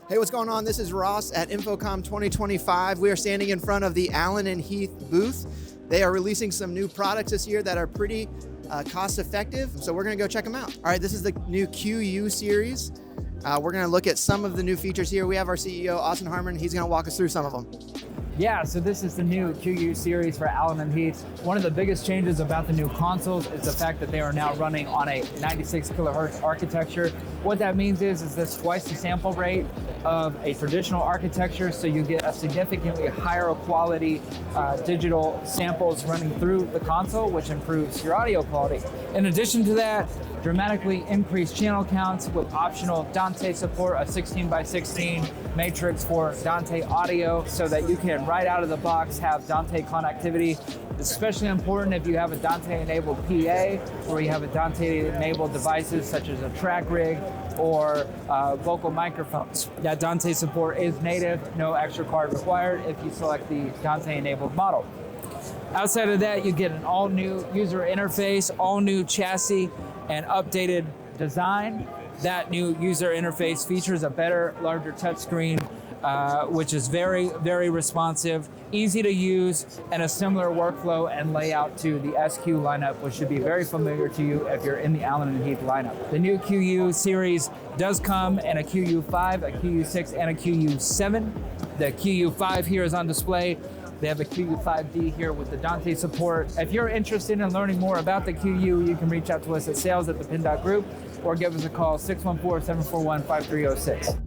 Hey, what's going on? This is Ross at InfoComm25. We are standing in front of the Allen Heath booth. They are releasing some new products this year that are pretty cost effective, so we're gonna go check them out. All right, this is the new QU series. We're gonna look at some of the new features here. We have our CEO, Austin Harmon. He's gonna walk us through some of them. Yeah, so this is the new QU series for Allen Heath. One of the biggest changes about the new consoles is the fact that they are now running on a 96 kilohertz architecture. What that means is that's twice the sample rate of a traditional architecture, so you get a significantly higher quality digital samples running through the console, which improves your audio quality. In addition to that, dramatically increased channel counts with optional Dante support, a 16x16 matrix for Dante audio, so that you can right out of the box have Dante connectivity. Especially important if you have a Dante-enabled PA, or you have a Dante-enabled devices such as a track rig or vocal microphones. That Dante support is native, no extra card required if you select the Dante-enabled model. Outside of that, you get an all-new user interface, all-new chassis, and updated design. That new user interface features a better, larger touchscreen, which is very, very responsive, easy to use, and a similar workflow and layout to the SQ lineup, which should be very familiar to you if you're in the Allen Heath lineup. The new QU series does come in a QU5, a QU6, and a QU7. The QU5 here is on display. They have a QU5D here with the Dante support. If you're interested in learning more about the QU, you can reach out to us at sales@Penn Group or give us a call 614-741-5306.